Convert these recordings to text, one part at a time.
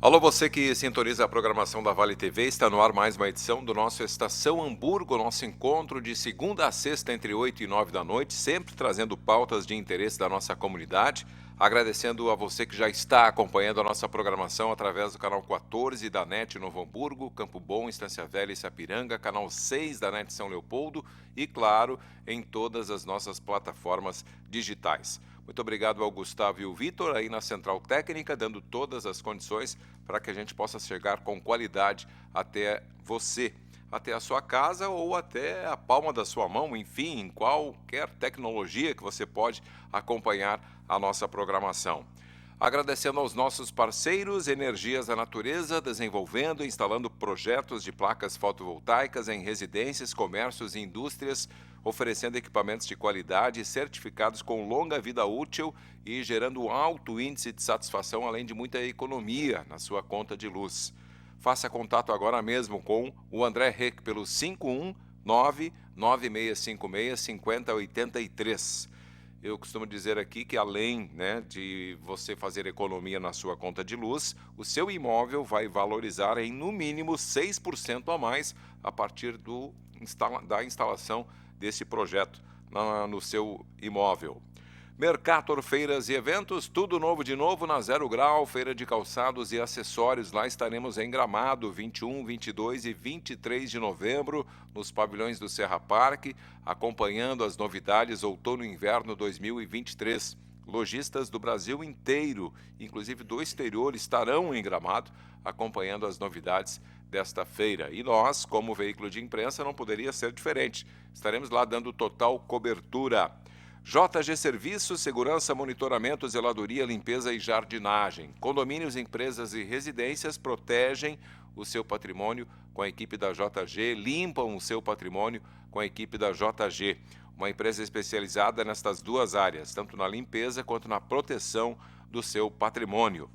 Alô, você que sintoniza a programação da Vale TV, está no ar mais uma edição do nosso Estação Hamburgo, nosso encontro de segunda a sexta entre 8 e 9 da noite, sempre trazendo pautas de interesse da nossa comunidade. Agradecendo a você que já está acompanhando a nossa programação através do canal 14 da NET Novo Hamburgo, Campo Bom, Estância Velha e Sapiranga, canal 6 da NET São Leopoldo e, claro, em todas as nossas plataformas digitais. Muito obrigado ao Gustavo e ao Vitor aí na Central Técnica, dando todas as condições para que a gente possa chegar com qualidade até você, até a sua casa ou até a palma da sua mão, enfim, em qualquer tecnologia que você pode acompanhar a nossa programação. Agradecendo aos nossos parceiros Energias da Natureza, desenvolvendo e instalando projetos de placas fotovoltaicas em residências, comércios e indústrias, oferecendo equipamentos de qualidade certificados com longa vida útil e gerando um alto índice de satisfação, além de muita economia na sua conta de luz. Faça contato agora mesmo com o André Reck pelo 519-9656-5083. Eu costumo dizer aqui que além de você fazer economia na sua conta de luz, o seu imóvel vai valorizar em no mínimo 6% a mais a partir da instalação desse projeto no seu imóvel. Mercator Feiras e Eventos, tudo novo de novo na Zero Grau, feira de calçados e acessórios. Lá estaremos em Gramado, 21, 22 e 23 de novembro, nos pavilhões do Serra Parque, acompanhando as novidades outono e inverno 2023. Lojistas do Brasil inteiro, inclusive do exterior, estarão em Gramado, acompanhando as novidades desta feira. E nós, como veículo de imprensa, não poderia ser diferente. Estaremos lá dando total cobertura. JG Serviços, Segurança, Monitoramento, Zeladoria, Limpeza e Jardinagem. Condomínios, empresas e residências protegem o seu patrimônio com a equipe da JG, limpam o seu patrimônio com a equipe da JG. Uma empresa especializada nestas duas áreas, tanto na limpeza quanto na proteção do seu patrimônio.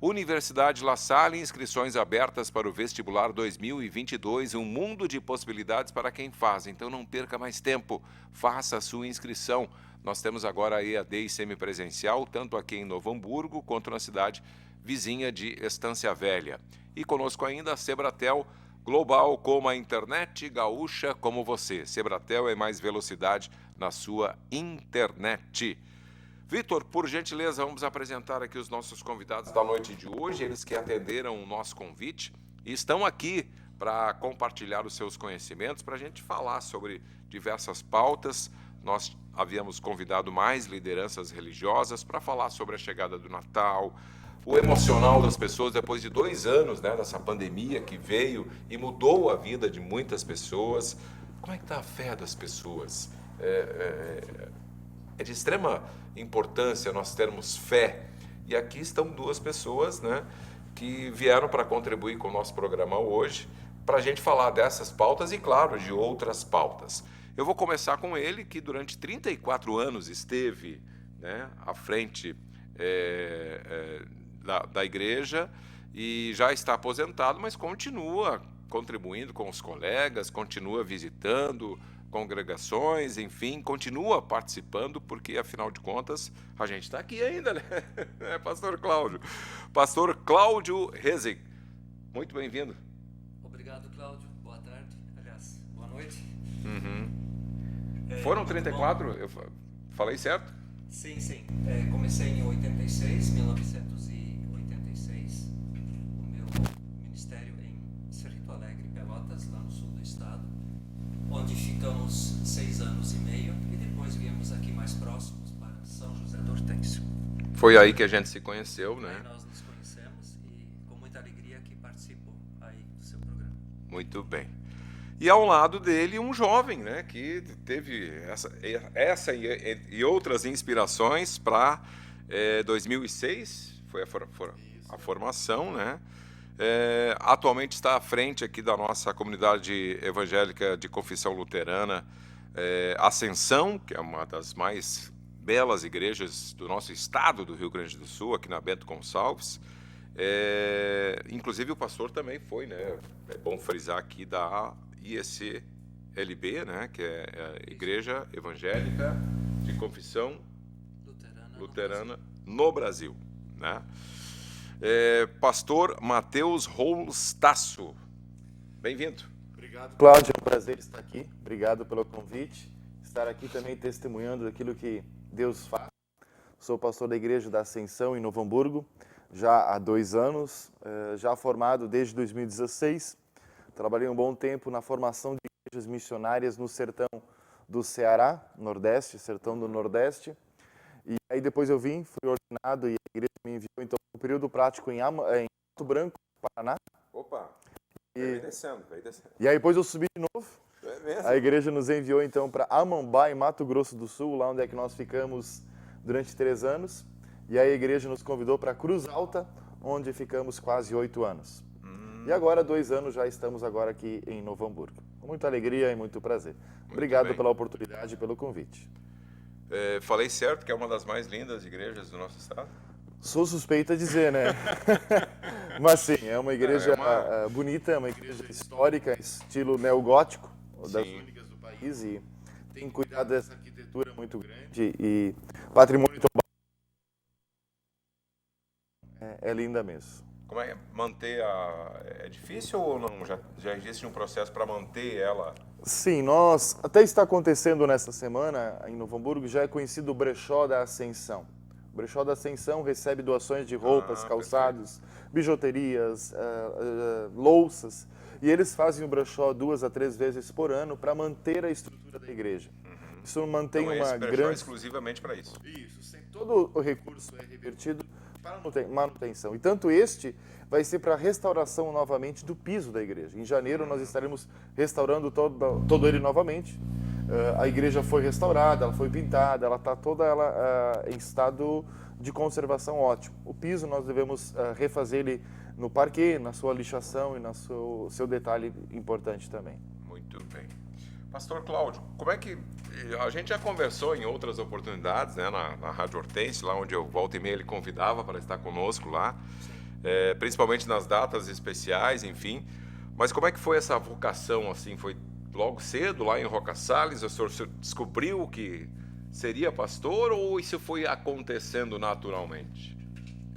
Universidade La Salle, inscrições abertas para o vestibular 2022, um mundo de possibilidades para quem faz. Então não perca mais tempo, faça a sua inscrição. Nós temos agora a EAD e semipresencial, tanto aqui em Novo Hamburgo, quanto na cidade vizinha de Estância Velha. E conosco ainda a Sebratel, global como a internet, gaúcha como você. Sebratel é mais velocidade na sua internet. Vitor, por gentileza, vamos apresentar aqui os nossos convidados da noite de hoje, eles que atenderam o nosso convite e estão aqui para compartilhar os seus conhecimentos, para a gente falar sobre diversas pautas. Nós havíamos convidado mais lideranças religiosas para falar sobre a chegada do Natal, o emocional das pessoas depois de 2 anos dessa pandemia que veio e mudou a vida de muitas pessoas. Como é que está a fé das pessoas? É de extrema importância nós termos fé. E aqui estão 2 pessoas que vieram para contribuir com o nosso programa hoje, para a gente falar dessas pautas e, claro, de outras pautas. Eu vou começar com ele, que durante 34 anos esteve à frente da igreja e já está aposentado, mas continua contribuindo com os colegas, continua visitando congregações, enfim, continua participando, porque, afinal de contas, a gente está aqui ainda, né? Pastor Cláudio. Pastor Cláudio Rezig. Muito bem-vindo. Obrigado, Cláudio. Boa tarde. Aliás, boa noite. Foram 34? Eu falei certo? Sim. Comecei em 1986, o meu ministério em Cerrito Alegre, Pelotas, lá no sul do estado, onde ficamos 6 anos e meio e depois viemos aqui mais próximos para São José do Hortêncio. Foi aí que a gente se conheceu, né? Aí nós nos conhecemos e com muita alegria que participo aí do seu programa. Muito bem. E ao lado dele um jovem, que teve essa e outras inspirações para 2006, foi a formação, atualmente está à frente aqui da nossa comunidade evangélica de confissão luterana Ascensão, que é uma das mais belas igrejas do nosso estado do Rio Grande do Sul, aqui na Bento Gonçalves. Inclusive o pastor também foi, né? É bom frisar aqui da IECLB, né? Que é a Igreja Evangélica de Confissão Luterana no Brasil, né? Pastor Mateus Rolstasso, bem-vindo. Obrigado, Cláudio, é um prazer estar aqui. Obrigado pelo convite. Estar aqui também testemunhando daquilo que Deus faz. Sou pastor da Igreja da Ascensão em Novo Hamburgo, já há 2 anos, já formado desde 2016. Trabalhei um bom tempo na formação de igrejas missionárias no sertão do Ceará, Nordeste, sertão do Nordeste. E aí depois eu fui ordenado e a igreja me enviou então um período prático em Pato Branco, Paraná. Opa! Vai descendo. E aí depois eu subi de novo. É mesmo? A igreja nos enviou então para Amambá, em Mato Grosso do Sul, lá onde é que nós ficamos durante 3 anos. E aí a igreja nos convidou para Cruz Alta, onde ficamos quase 8 anos. E agora, 2 anos, já estamos agora aqui em Novo Hamburgo. Com muita alegria e muito prazer. Obrigado pela oportunidade e pelo convite. Falei certo que é uma das mais lindas igrejas do nosso estado? Sou suspeito a dizer, né? Mas sim, é uma igreja bonita, é uma igreja histórica, estilo neogótico, das únicas do país, e tem cuidado dessa arquitetura muito grande e patrimônio tão é linda mesmo. Como é manter é difícil ou não? Já existe um processo para manter ela? Sim, nós até está acontecendo nessa semana em Novo Hamburgo, já é conhecido o Brechó da Ascensão. O Brechó da Ascensão recebe doações de roupas, calçados, bijuterias, louças. E eles fazem o brechó 2 a 3 vezes por ano para manter a estrutura da igreja. Isso mantém então, uma esse brechó grande... é exclusivamente para isso. Isso, todo o recurso é revertido para manutenção. E tanto este vai ser para a restauração novamente do piso da igreja. Em janeiro nós estaremos restaurando todo ele novamente. A igreja foi restaurada, ela foi pintada, ela está toda em estado de conservação ótimo. O piso nós devemos refazer ele no parquet, na sua lixação e no seu detalhe importante também. Muito bem. Pastor Cláudio, como é que... A gente já conversou em outras oportunidades, né, na Rádio Hortense, lá onde eu volta e meia ele convidava para estar conosco lá, principalmente nas datas especiais, enfim. Mas como é que foi essa vocação, assim? Foi logo cedo, lá em Roca Salles, o senhor descobriu que seria pastor ou isso foi acontecendo naturalmente?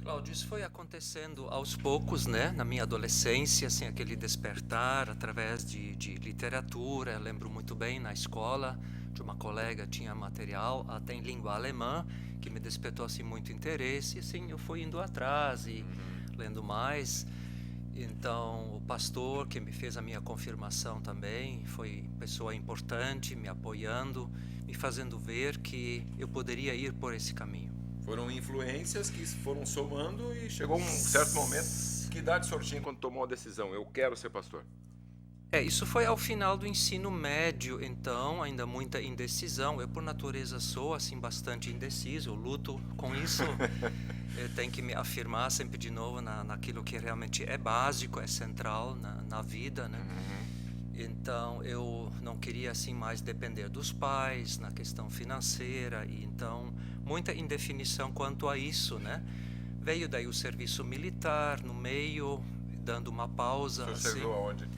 Cláudio, isso foi acontecendo aos poucos, né? Na minha adolescência, assim, aquele despertar através de literatura. Eu lembro muito bem, na escola, de uma colega tinha material até em língua alemã, que me despertou assim, muito interesse. E assim, eu fui indo atrás e lendo mais. Então, o pastor que me fez a minha confirmação também foi pessoa importante, me apoiando, me fazendo ver que eu poderia ir por esse caminho. Foram influências que foram somando e chegou um certo momento. Que idade o senhor tinha quando tomou a decisão? Eu quero ser pastor. Isso foi ao final do ensino médio, então, ainda muita indecisão. Eu, por natureza, sou assim bastante indeciso, eu luto com isso. Eu tenho que me afirmar sempre de novo naquilo que realmente é básico, é central na vida, né? Então, eu não queria assim mais depender dos pais na questão financeira, e então muita indefinição quanto a isso, né? Veio daí o serviço militar no meio, dando uma pausa. O senhor serviu aonde?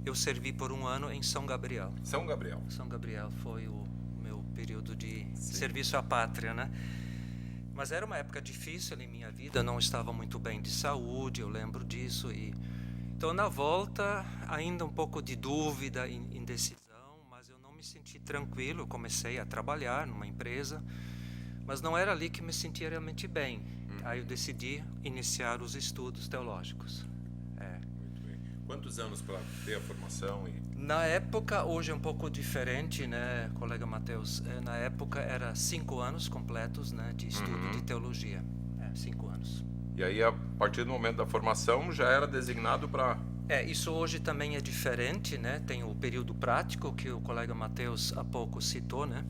Eu servi por 1 ano em São Gabriel. São Gabriel. São Gabriel foi o meu período de serviço à pátria, né? Mas era uma época difícil em minha vida, eu não estava muito bem de saúde, eu lembro disso. Então, na volta, ainda um pouco de dúvida, indecisão, mas eu não me senti tranquilo. Eu comecei a trabalhar numa empresa, mas não era ali que me sentia realmente bem. Aí eu decidi iniciar os estudos teológicos. Muito bem. Quantos anos para ter a formação? Na época, hoje é um pouco diferente, né, colega Mateus? Na época era 5 anos completos, né, de estudo de teologia. 5 anos. E aí, a partir do momento da formação, já era designado para... Isso hoje também é diferente, né? Tem o período prático, que o colega Mateus há pouco citou, né?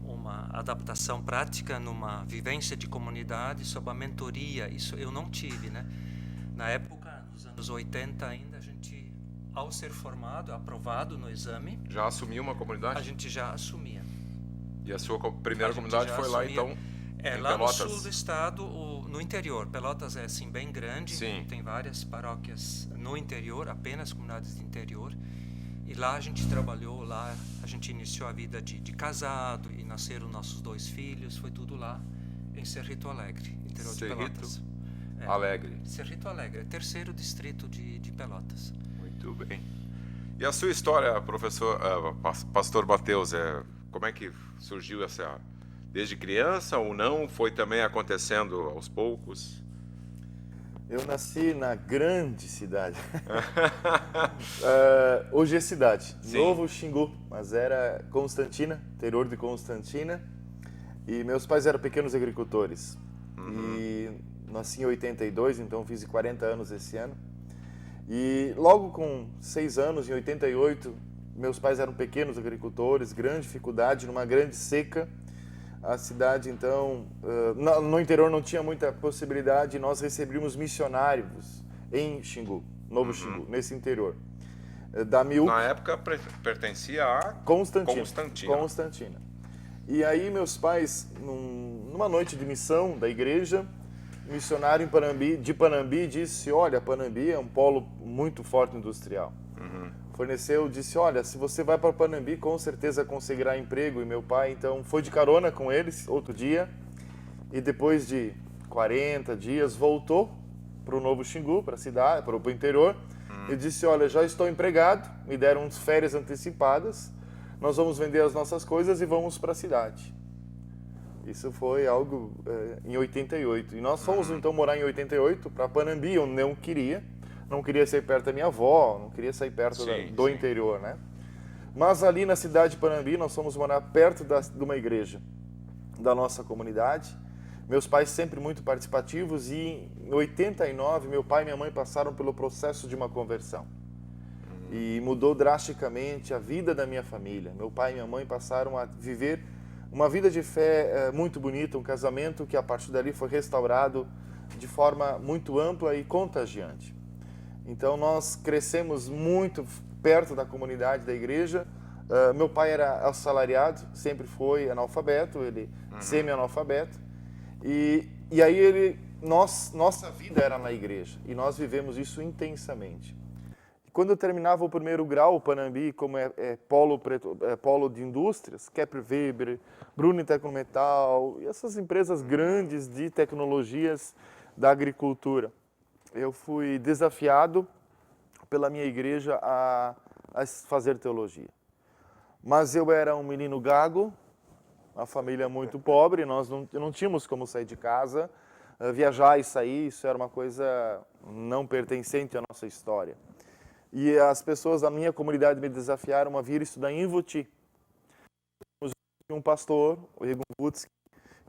Uma adaptação prática numa vivência de comunidade sob a mentoria. Isso eu não tive, né? Na época, nos anos 80 ainda, a gente ao ser formado, aprovado no exame, Já assumiu uma comunidade? a gente já assumia. E a sua primeira A gente comunidade já foi lá, assumia. então, em Lá no Pelotas? sul do estado, no interior. Pelotas é assim bem grande, Sim. tem várias paróquias no interior, apenas comunidades de interior. E lá a gente trabalhou, lá a gente iniciou a vida de casado e nasceram nossos 2 filhos, foi tudo lá em Cerrito Alegre, interior de Pelotas. Alegre. Cerrito Alegre, terceiro distrito de Pelotas. Muito bem. E a sua história, professor, pastor Mateus, como é que surgiu essa... Desde criança ou não? Foi também acontecendo aos poucos? Eu nasci na grande cidade. Hoje é cidade, Sim. Novo Xingu, mas era Constantina, interior de Constantina. E meus pais eram pequenos agricultores. E nasci em 82, então fiz 40 anos esse ano. E logo com 6 anos, em 88, meus pais eram pequenos agricultores, grande dificuldade, numa grande seca. A cidade, então, no interior não tinha muita possibilidade, nós recebíamos missionários em Xingu, Novo Xingu, nesse interior. Da Miúque, Na época pertencia a Constantina. E aí meus pais, numa noite de missão da igreja, missionário de Panambi disse, olha, Panambi é um polo muito forte industrial. Forneceu, disse, olha, se você vai para Panambi, com certeza conseguirá emprego. E meu pai, então, foi de carona com eles outro dia. E depois de 40 dias, voltou para o Novo Xingu, para a cidade, para o interior. E disse, olha, já estou empregado, me deram umas férias antecipadas. Nós vamos vender as nossas coisas e vamos para a cidade. Isso foi algo em 88. E nós fomos, então, morar em 88 para Panambi, eu não queria. Não queria sair perto da minha avó, não queria sair perto do interior, né? Mas ali na cidade de Panambi, nós fomos morar perto de uma igreja da nossa comunidade. Meus pais sempre muito participativos e em 89, meu pai e minha mãe passaram pelo processo de uma conversão. E mudou drasticamente a vida da minha família. Meu pai e minha mãe passaram a viver uma vida de fé muito bonita, um casamento que a partir dali foi restaurado de forma muito ampla e contagiante. Então nós crescemos muito perto da comunidade da igreja. Meu pai era assalariado, sempre foi analfabeto, ele semi-analfabeto. E aí nossa vida era na igreja e nós vivemos isso intensamente. Quando eu terminava o primeiro grau, o Panambi, como polo de indústrias, Kepler Weber, Bruni Tecnometal, e essas empresas grandes de tecnologias da agricultura, eu fui desafiado pela minha igreja a fazer teologia. Mas eu era um menino gago, uma família muito pobre, nós não tínhamos como sair de casa, viajar e sair, isso era uma coisa não pertencente à nossa história. E as pessoas da minha comunidade me desafiaram a vir estudar em Ivoti. Um pastor, o Egon Wutz,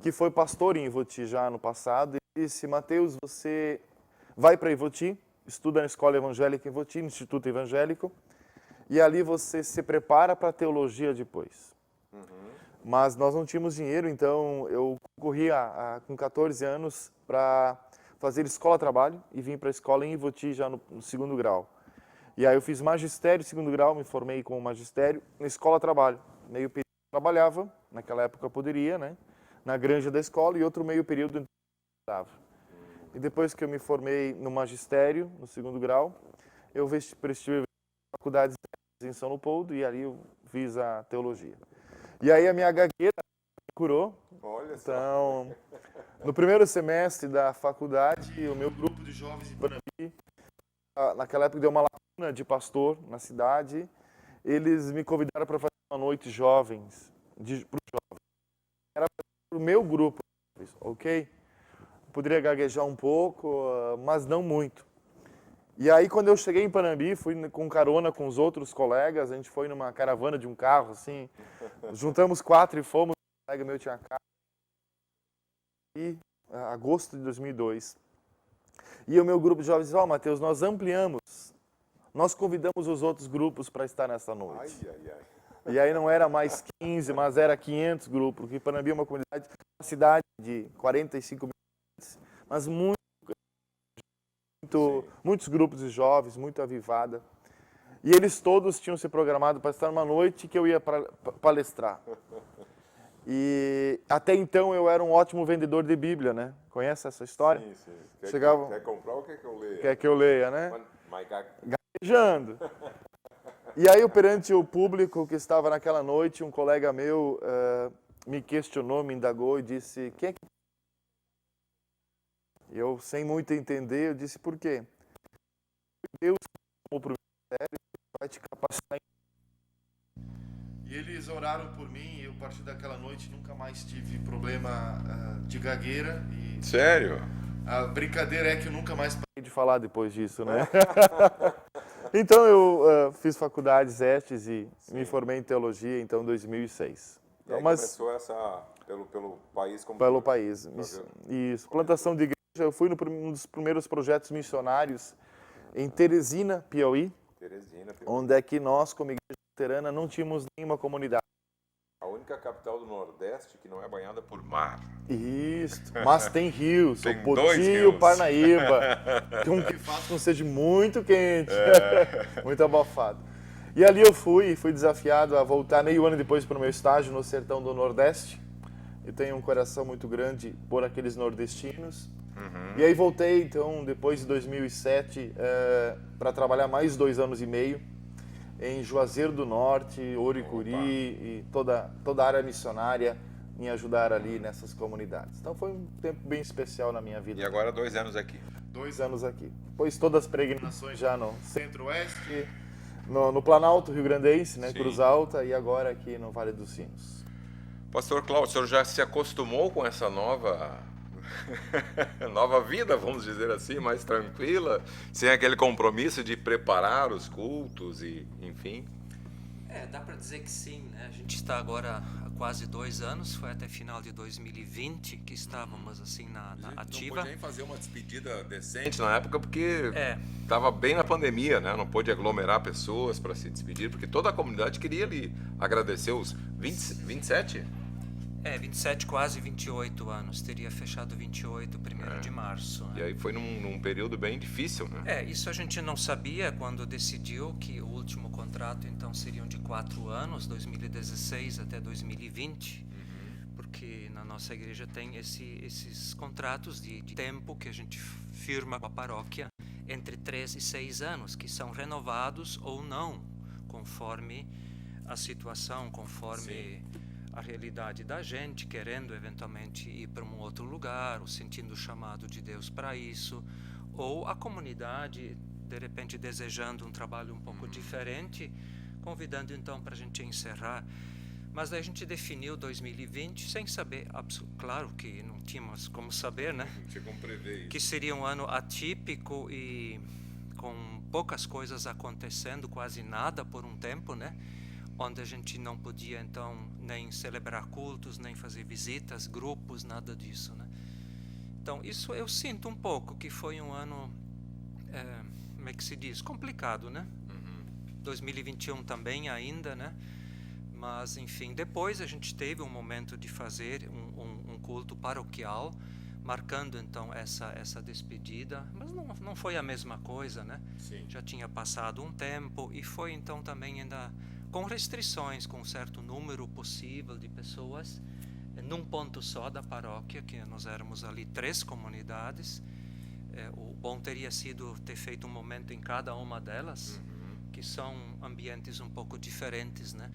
que foi pastor em Ivoti já no passado, e disse, Mateus, você vai para Ivoti, estuda na escola evangélica em Ivoti, no Instituto Evangélico, e ali você se prepara para a teologia depois. Mas nós não tínhamos dinheiro, então eu corri com 14 anos para fazer escola-trabalho e vim para a escola em Ivoti já no segundo grau. E aí eu fiz magistério, segundo grau, me formei como magistério, na escola-trabalho. Meio período eu trabalhava, naquela época eu poderia, né? Na granja da escola, e outro meio período eu estava. E depois que eu me formei no magistério, no segundo grau, eu prestei faculdades em São Leopoldo e ali eu fiz a teologia. E aí a minha gagueira curou. Olha só. Então, no primeiro semestre da faculdade, o meu grupo de jovens de Panambi, naquela época deu uma lacuna de pastor na cidade, eles me convidaram para fazer uma noite jovens, para os jovens. Era para o meu grupo, ok? Poderia gaguejar um pouco, mas não muito. E aí, quando eu cheguei em Panambi, fui com carona com os outros colegas, a gente foi numa caravana de um carro, assim, juntamos 4 e fomos, um colega meu tinha carro, e agosto de 2002. E o meu grupo de jovens disse, Mateus, nós ampliamos, nós convidamos os outros grupos para estar nessa noite. E aí não era mais 15, mas era 500 grupos, porque Panambi é uma comunidade, uma cidade de 45 mil habitantes, mas muitos grupos de jovens, muito avivada. E eles todos tinham se programado para estar numa noite que eu ia palestrar. E até então eu era um ótimo vendedor de Bíblia, né? Conhece essa história? Sim, sim. Quer comprar ou quer que eu leia? Quer que eu leia, né? Mas Gaguejando. E aí, perante o público que estava naquela noite, um colega meu me questionou, me indagou e disse: quem é que... Eu, sem muito entender, eu disse: por quê? Deus chamou para o ministério, vai te capacitar. E eles oraram por mim e eu, a partir daquela noite, nunca mais tive problema de gagueira. E sério? a brincadeira é que eu nunca mais parei de falar depois disso, né? Então eu fiz faculdades ESTES e me formei em teologia então, em 2006. E aí começou pelo país como... Pelo país. Isso. Plantação de igreja. Eu fui um dos primeiros projetos missionários em Teresina, Piauí. Onde é que nós, como igreja luterana, não tínhamos nenhuma comunidade. A única capital do Nordeste que não é banhada por mar. Isso, mas tem rios, tem o Poti e o Parnaíba, que faz com que seja muito quente, muito abafado. E ali eu fui desafiado a voltar meio ano depois para o meu estágio no sertão do Nordeste. Eu tenho um coração muito grande por aqueles nordestinos. E aí voltei, então, depois de 2007, para trabalhar mais 2 anos e meio em Juazeiro do Norte, Oricuri e toda a área missionária em ajudar ali nessas comunidades. Então foi um tempo bem especial na minha vida. E agora 2 anos aqui. 2 anos aqui. Depois todas as peregrinações já no Centro-Oeste, no Planalto Rio-Grandense, né, Cruz Alta, e agora aqui no Vale dos Sinos. Pastor Cláudio, o senhor já se acostumou com essa nova vida, vamos dizer assim, mais tranquila, sem aquele compromisso de preparar os cultos e, enfim? Dá para dizer que sim, né? A gente está agora há quase 2 anos, foi até final de 2020 que estávamos assim na ativa. Não podia nem fazer uma despedida decente na época porque estava bem na pandemia, né? Não pôde aglomerar pessoas para se despedir, porque toda a comunidade queria lhe agradecer os 27? 27, quase 28 anos. Teria fechado 28, 1º de março. Né? E aí foi num período bem difícil, né? Isso a gente não sabia quando decidiu que o último contrato, então, seriam de 4 anos, 2016 até 2020. Porque na nossa igreja tem esses contratos de tempo que a gente firma com a paróquia entre 3 e 6 anos, que são renovados ou não, conforme a situação, conforme... a realidade da gente, querendo eventualmente ir para um outro lugar, ou sentindo o chamado de Deus para isso, ou a comunidade, de repente, desejando um trabalho um pouco diferente, convidando então para a gente encerrar. Mas daí a gente definiu 2020 sem saber, claro que não tínhamos como saber, né? Não tinha como prever isso. Que seria um ano atípico e com poucas coisas acontecendo, quase nada por um tempo, né? Onde a gente não podia, então, nem celebrar cultos, nem fazer visitas, grupos, nada disso, né? Então, isso eu sinto um pouco, que foi um ano, como é que se diz? Complicado, né? 2021 também ainda, né? Mas, enfim, depois a gente teve um momento de fazer um culto paroquial, marcando, então, essa despedida. Mas não foi a mesma coisa, né? Sim. Já tinha passado um tempo e foi, então, também ainda... com restrições, com um certo número possível de pessoas, num ponto só da paróquia, que nós éramos ali 3 comunidades. O bom teria sido ter feito um momento em cada uma delas, que são ambientes um pouco diferentes, né?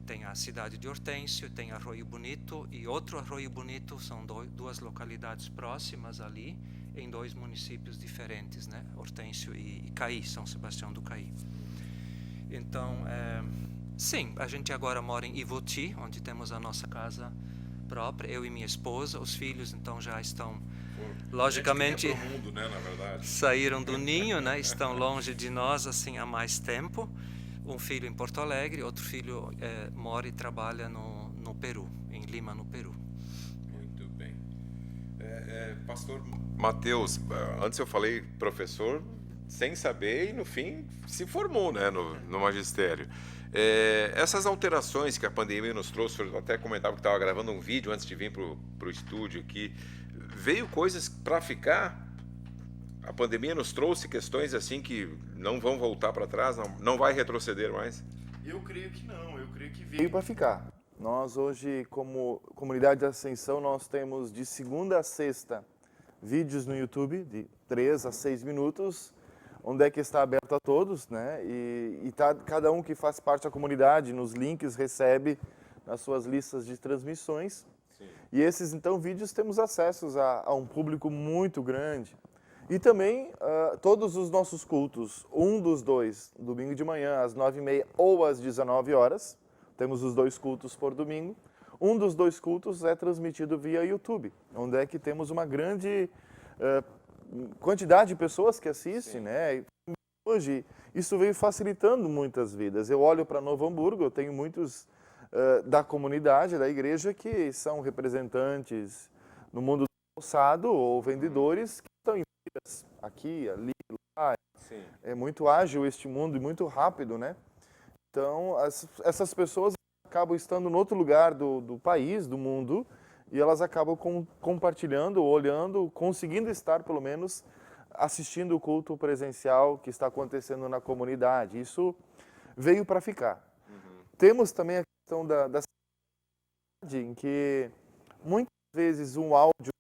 Tem a cidade de Hortêncio, tem Arroio Bonito e outro Arroio Bonito, são 2 localidades próximas ali, em 2 municípios diferentes, né? Hortêncio e Caí, São Sebastião do Caí. Então, sim, a gente agora mora em Ivoti, onde temos a nossa casa própria, eu e minha esposa. Os filhos, então, já estão, logicamente, pro mundo, né, na verdade. Saíram do ninho, né, estão longe de nós assim há mais tempo. Um filho em Porto Alegre, outro filho mora e trabalha no Peru, em Lima, no Peru. Muito bem. Pastor Mateus, antes eu falei professor, sem saber, e no fim se formou, né, no magistério. Essas alterações que a pandemia nos trouxe, eu até comentava que estava gravando um vídeo antes de vir para o estúdio aqui, veio coisas para ficar? A pandemia nos trouxe questões assim que não vão voltar para trás, não vai retroceder mais? Eu creio que não, eu creio que veio para ficar. Nós hoje, como comunidade de Ascensão, nós temos de segunda a sexta vídeos no YouTube de 3 a 6 minutos, onde é que está aberto a todos, né? E cada um que faz parte da comunidade, nos links, recebe nas suas listas de transmissões. Sim. E esses, então, vídeos temos acesso a um público muito grande. E também todos os nossos cultos, um dos dois, domingo de manhã, às 9h30 ou às 19 horas, temos os 2 cultos por domingo. Um dos 2 cultos é transmitido via YouTube, onde é que temos uma grande quantidade de pessoas que assistem, né? E hoje, isso veio facilitando muitas vidas. Eu olho para Novo Hamburgo, eu tenho muitos da comunidade, da igreja, que são representantes no mundo do calçado ou vendedores que estão em vidas aqui, ali, lá. Sim. É muito ágil este mundo e muito rápido, né? Então, essas pessoas acabam estando em outro lugar do país, do mundo, e elas acabam compartilhando, olhando, conseguindo estar, pelo menos, assistindo o culto presencial que está acontecendo na comunidade. Isso veio para ficar. Uhum. Temos também a questão da cidade, em que muitas vezes um áudio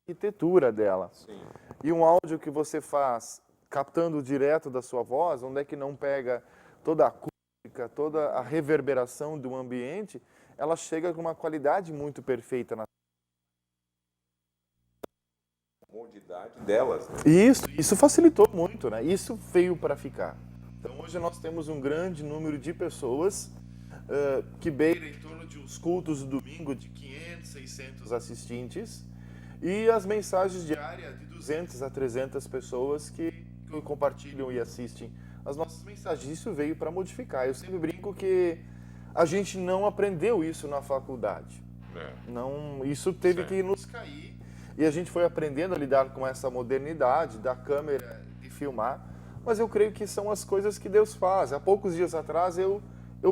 arquitetura dela. Sim. E um áudio que você faz captando direto da sua voz, onde é que não pega toda a acústica, toda a reverberação do ambiente, ela chega com uma qualidade muito perfeita na comodidade delas. Né? Isso facilitou muito, né? Isso veio para ficar. Então hoje nós temos um grande número de pessoas que beira em torno de uns cultos do domingo de 500, 600 assistentes e as mensagens diárias de 200 a 300 pessoas que compartilham e assistem as nossas mensagens. Isso veio para modificar. Eu sempre brinco que a gente não aprendeu isso na faculdade. Não, isso teve que nos cair e a gente foi aprendendo a lidar com essa modernidade da câmera, de filmar. Mas eu creio que são as coisas que Deus faz. Há poucos dias atrás eu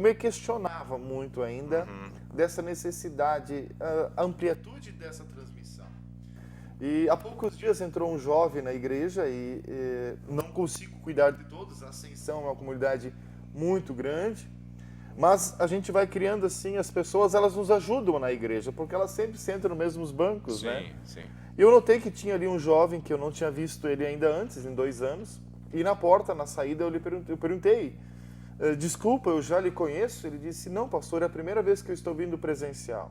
me questionava muito ainda dessa necessidade, a amplitude dessa transmissão. E há poucos dias entrou um jovem na igreja e não consigo cuidar de todos. A Ascensão é uma comunidade muito grande, mas a gente vai criando assim, as pessoas, elas nos ajudam na igreja, porque elas sempre sentam nos mesmos bancos, né? Sim. E eu notei que tinha ali um jovem que eu não tinha visto ele ainda antes, em 2 anos, e na porta, na saída, eu perguntei, desculpa, eu já lhe conheço? Ele disse, não, pastor, é a primeira vez que eu estou vindo presencial.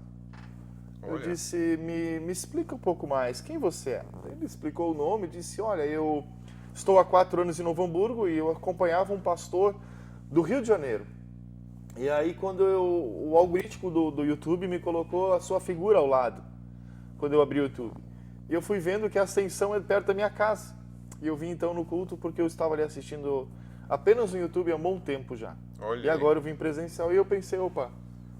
Eu disse, me explica um pouco mais, quem você é? Ele explicou o nome, disse, olha, eu estou há 4 anos em Novo Hamburgo e eu acompanhava um pastor do Rio de Janeiro. E aí quando o algoritmo do YouTube me colocou a sua figura ao lado, quando eu abri o YouTube. E eu fui vendo que a Ascensão é perto da minha casa. E eu vim então no culto porque eu estava ali assistindo apenas no YouTube há um bom tempo já. Olha. E agora eu vim presencial e eu pensei, opa,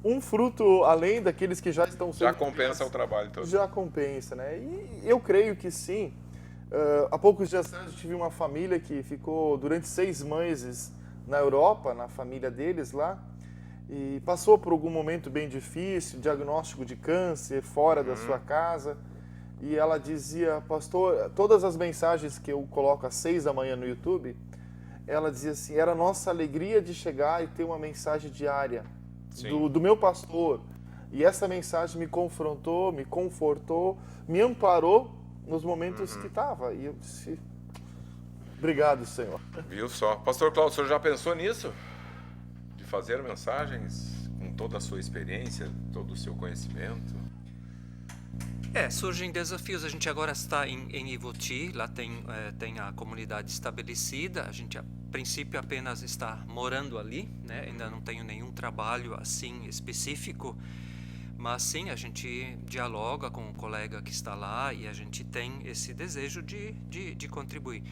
um fruto além daqueles que já estão sendo... Já compensa o trabalho todo. Já compensa, né? E eu creio que sim. Há poucos dias atrás eu tive uma família que ficou durante 6 meses na Europa, na família deles lá, e passou por algum momento bem difícil, diagnóstico de câncer fora da sua casa. E ela dizia, pastor, todas as mensagens que eu coloco às 6 da manhã no YouTube, ela dizia assim, era a nossa alegria de chegar e ter uma mensagem diária do meu pastor. E essa mensagem me confrontou, me confortou, me amparou nos momentos que estava. E eu disse, obrigado, Senhor. Viu só? Pastor Cláudio, o senhor já pensou nisso? De fazer mensagens com toda a sua experiência, todo o seu conhecimento? Surgem desafios. A gente agora está em Ivoti, lá tem a comunidade estabelecida. A gente, a princípio, apenas está morando ali, né? Ainda não tenho nenhum trabalho assim específico, mas sim, a gente dialoga com o colega que está lá e a gente tem esse desejo de contribuir.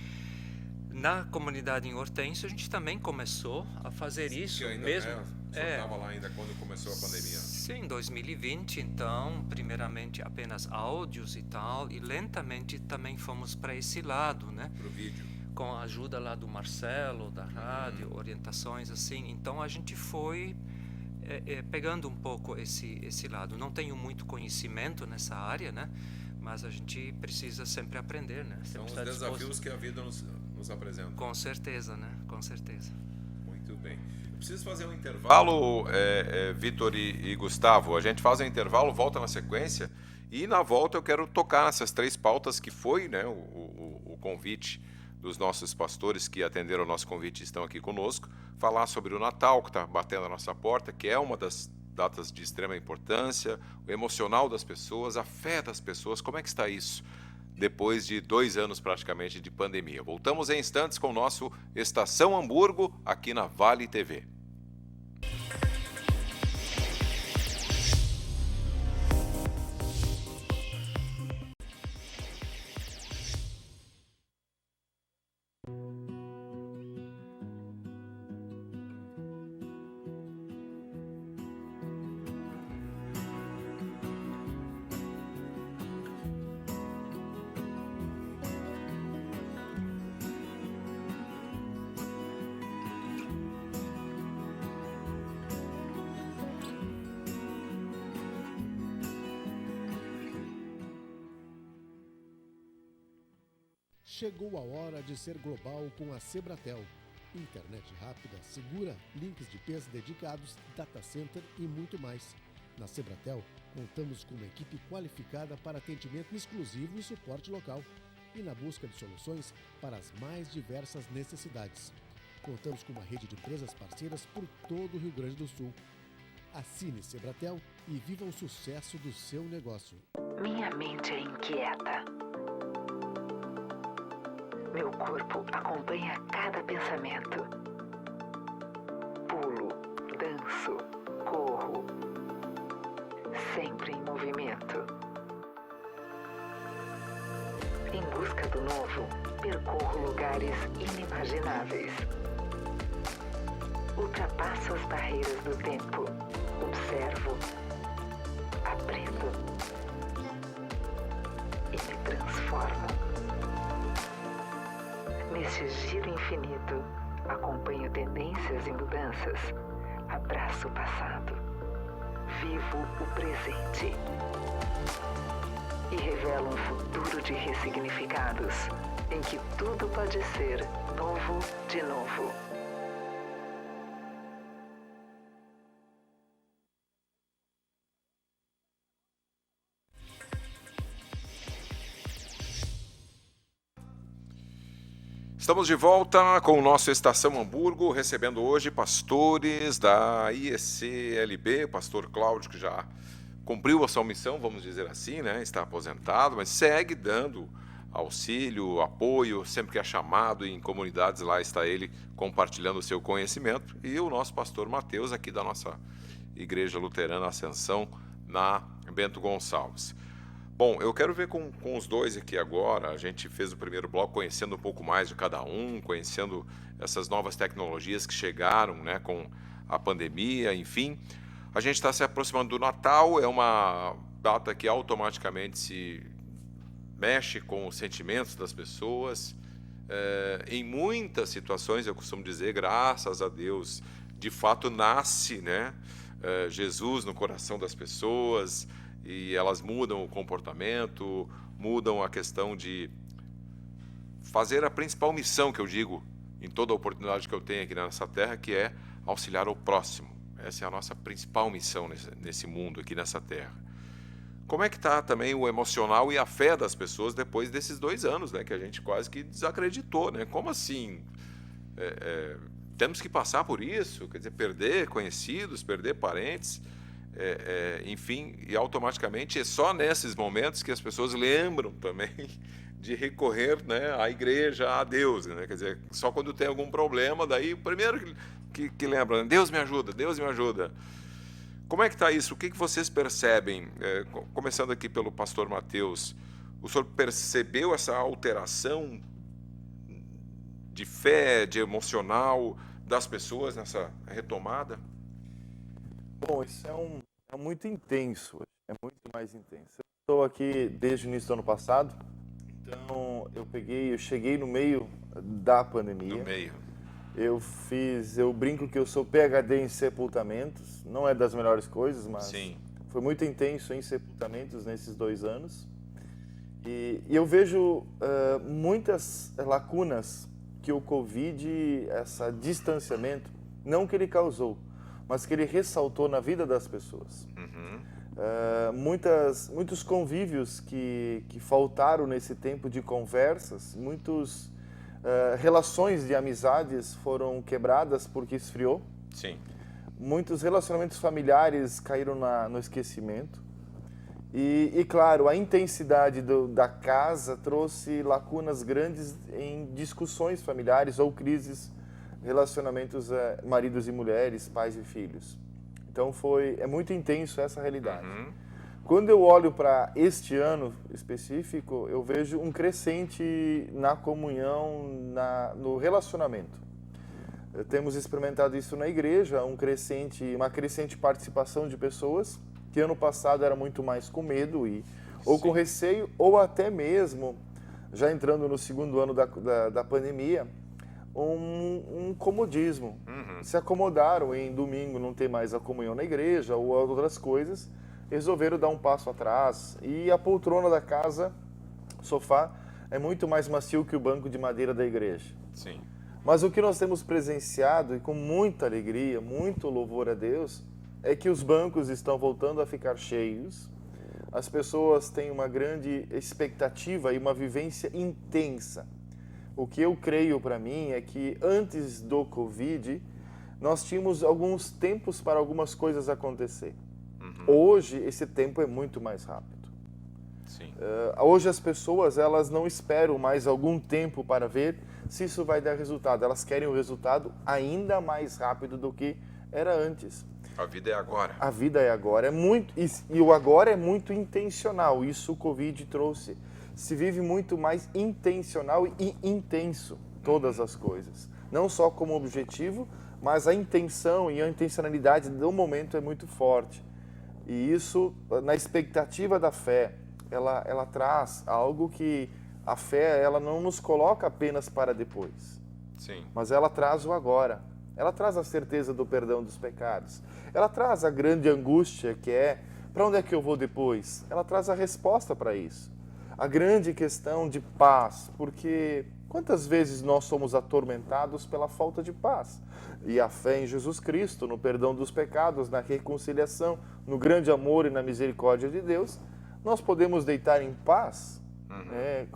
Na comunidade em Hortêncio, a gente também começou a fazer isso mesmo. O senhor estava lá ainda quando começou a pandemia? Sim, em 2020, então, primeiramente apenas áudios e tal, e lentamente também fomos para esse lado, né? Para o vídeo. Com a ajuda lá do Marcelo, da rádio, orientações assim. Então a gente foi pegando um pouco esse lado. Não tenho muito conhecimento nessa área, né? mas a gente precisa sempre aprender, né? São Sempre os estar disposto. desafios que a vida nos apresenta. Com certeza, né? Com certeza. Muito bem. Eu preciso fazer um intervalo, Vitor e Gustavo. A gente faz um intervalo, volta na sequência. E na volta eu quero tocar nessas 3 pautas que foi, né, o convite dos nossos pastores que atenderam o nosso convite e estão aqui conosco. Falar sobre o Natal, que está batendo a nossa porta, que é uma das datas de extrema importância, o emocional das pessoas, a fé das pessoas. Como é que está isso depois de 2 anos praticamente de pandemia? Voltamos em instantes com o nosso Estação Hamburgo aqui na Vale TV. Chegou a hora de ser global com a Sebratel. Internet rápida, segura, links de peso dedicados, data center e muito mais. Na Sebratel, contamos com uma equipe qualificada para atendimento exclusivo e suporte local e na busca de soluções para as mais diversas necessidades. Contamos com uma rede de empresas parceiras por todo o Rio Grande do Sul. Assine Sebratel e viva o sucesso do seu negócio. Minha mente é inquieta. Meu corpo acompanha cada pensamento. Pulo, danço, corro, sempre em movimento. Em busca do novo, percorro lugares inimagináveis. Ultrapasso as barreiras do tempo. Observo, aprendo e me transformo. Neste giro infinito, acompanho tendências e mudanças, abraço o passado, vivo o presente e revelo um futuro de ressignificados, em que tudo pode ser novo de novo. Estamos de volta com o nosso Estação Hamburgo, recebendo hoje pastores da IECLB, o pastor Cláudio, que já cumpriu a sua missão, vamos dizer assim, né? Está aposentado, mas segue dando auxílio, apoio, sempre que é chamado em comunidades, lá está ele compartilhando o seu conhecimento. E o nosso pastor Mateus, aqui da nossa Igreja Luterana Ascensão, na Bento Gonçalves. Bom, eu quero ver com os dois aqui agora. A gente fez o primeiro bloco conhecendo um pouco mais de cada um, conhecendo essas novas tecnologias que chegaram, né, com a pandemia, enfim. A gente está se aproximando do Natal, é uma data que automaticamente se mexe com os sentimentos das pessoas. Em muitas situações, eu costumo dizer, graças a Deus, de fato nasce, né, Jesus no coração das pessoas, e elas mudam o comportamento, mudam a questão de fazer a principal missão que eu digo em toda a oportunidade que eu tenho aqui nessa terra, que é auxiliar o próximo. Essa é a nossa principal missão nesse mundo, aqui nessa terra. Como é que está também o emocional e a fé das pessoas depois desses 2 anos, né, que a gente quase que desacreditou, né? Como assim? Temos que passar por isso, quer dizer, perder conhecidos, perder parentes... enfim, e automaticamente é só nesses momentos que as pessoas lembram também de recorrer, né, à igreja, a Deus, né? Quer dizer, só quando tem algum problema, daí o primeiro que lembra, né? Deus me ajuda, Deus me ajuda. Como é que está isso? O que vocês percebem? Começando aqui pelo pastor Mateus, o senhor percebeu essa alteração de fé, de emocional das pessoas nessa retomada? Bom, isso é muito intenso, é muito mais intenso. Eu estou aqui desde o início do ano passado, então eu cheguei no meio da pandemia. No meio. Eu brinco que eu sou PhD em sepultamentos, não é das melhores coisas, mas Sim. Foi muito intenso em sepultamentos nesses 2 anos. E eu vejo muitas lacunas que o Covid, esse distanciamento, não que ele causou, mas que ele ressaltou na vida das pessoas. Muitos convívios que faltaram nesse tempo de conversas, muitas relações de amizades foram quebradas porque esfriou. Sim. Muitos relacionamentos familiares caíram no esquecimento. E claro, a intensidade da casa trouxe lacunas grandes em discussões familiares ou crises, relacionamentos maridos e mulheres, pais e filhos. Então é muito intenso essa realidade. Quando eu olho para este ano específico, eu vejo um crescente na comunhão, no relacionamento. Temos experimentado isso na igreja, uma crescente participação de pessoas que ano passado era muito mais com medo ou com receio, ou até mesmo, já entrando no segundo ano da pandemia, um comodismo. Se acomodaram em domingo não ter mais a comunhão na igreja ou outras coisas, resolveram dar um passo atrás. E a poltrona da casa, o sofá, é muito mais macio que o banco de madeira da igreja. Sim. Mas o que nós temos presenciado, e com muita alegria, muito louvor a Deus, é que os bancos estão voltando a ficar cheios, as pessoas têm uma grande expectativa e uma vivência intensa. O que eu creio para mim é que antes do Covid, nós tínhamos alguns tempos para algumas coisas acontecer. Hoje, esse tempo é muito mais rápido. Sim. Hoje as pessoas elas não esperam mais algum tempo para ver se isso vai dar resultado. Elas querem o resultado ainda mais rápido do que era antes. A vida é agora. A vida é agora. E o agora é muito intencional. Isso o Covid trouxe. Se vive muito mais intencional e intenso todas as coisas. Não só como objetivo, mas a intenção e a intencionalidade do momento é muito forte. E isso, na expectativa da fé, ela traz algo que a fé ela não nos coloca apenas para depois. Sim. Mas ela traz o agora. Ela traz a certeza do perdão dos pecados. Ela traz a grande angústia que é, para onde é que eu vou depois? Ela traz a resposta para isso. A grande questão de paz, porque quantas vezes nós somos atormentados pela falta de paz? E a fé em Jesus Cristo, no perdão dos pecados, na reconciliação, no grande amor e na misericórdia de Deus, nós podemos deitar em paz.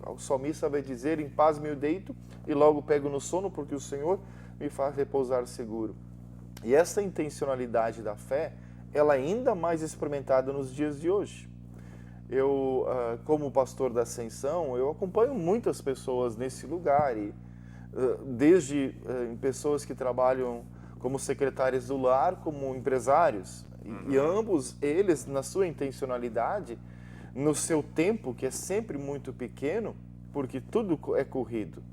O salmista vai dizer, em paz me deito e logo pego no sono, porque o Senhor me faz repousar seguro. E essa intencionalidade da fé, ela é ainda mais experimentada nos dias de hoje. Eu, como pastor da Ascensão, eu acompanho muitas pessoas nesse lugar, e desde pessoas que trabalham como secretárias do lar, como empresários, e ambos eles, na sua intencionalidade, no seu tempo, que é sempre muito pequeno, porque tudo é corrido.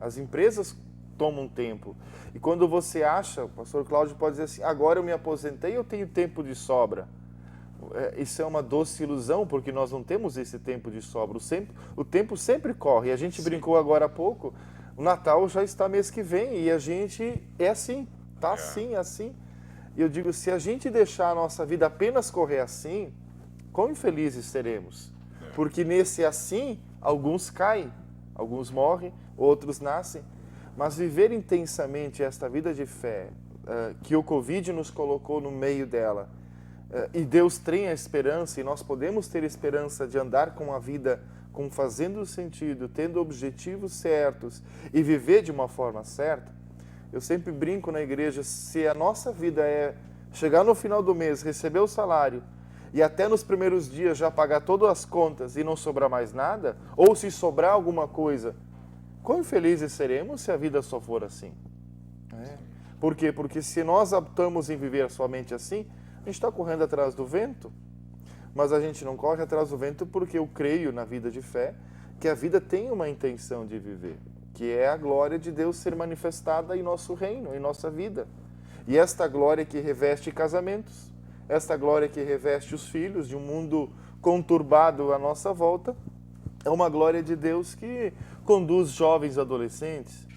As empresas tomam tempo. E quando você acha, o pastor Cláudio pode dizer assim, agora eu me aposentei, eu tenho tempo de sobra. Isso é uma doce ilusão, porque nós não temos esse tempo de sobra. O tempo sempre corre. E a gente brincou agora há pouco, o Natal já está mês que vem, e a gente é assim, está assim. E eu digo, se a gente deixar a nossa vida apenas correr assim, quão infelizes seremos? Porque nesse assim, alguns caem, alguns morrem, outros nascem. Mas viver intensamente esta vida de fé, que o Covid nos colocou no meio dela, e Deus tem a esperança, e nós podemos ter esperança de andar com a vida fazendo sentido, tendo objetivos certos e viver de uma forma certa. Eu sempre brinco na igreja, se a nossa vida é chegar no final do mês, receber o salário e até nos primeiros dias já pagar todas as contas e não sobrar mais nada, ou se sobrar alguma coisa, quão infelizes seremos se a vida só for assim? Por quê? Porque se nós optamos em viver somente assim, a gente está correndo atrás do vento, mas a gente não corre atrás do vento porque eu creio na vida de fé que a vida tem uma intenção de viver, que é a glória de Deus ser manifestada em nosso reino, em nossa vida. E esta glória que reveste casamentos, esta glória que reveste os filhos de um mundo conturbado à nossa volta, é uma glória de Deus que conduz jovens adolescentes.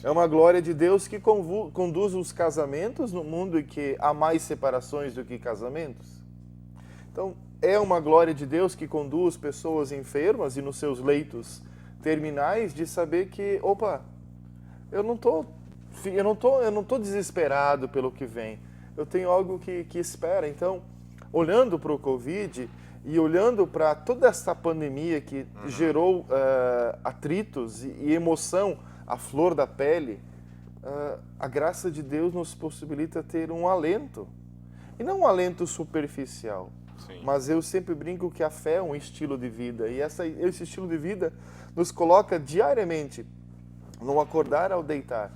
É uma glória de Deus que conduz os casamentos no mundo em que há mais separações do que casamentos. Então, é uma glória de Deus que conduz pessoas enfermas e nos seus leitos terminais de saber que, opa, eu não tô desesperado pelo que vem. Eu tenho algo que espera. Então, olhando para o Covid e olhando para toda essa pandemia que gerou atritos e emoção à flor da pele, a graça de Deus nos possibilita ter um alento. E não um alento superficial. Sim. Mas eu sempre brinco que a fé é um estilo de vida. E esse estilo de vida nos coloca diariamente no acordar ao deitar,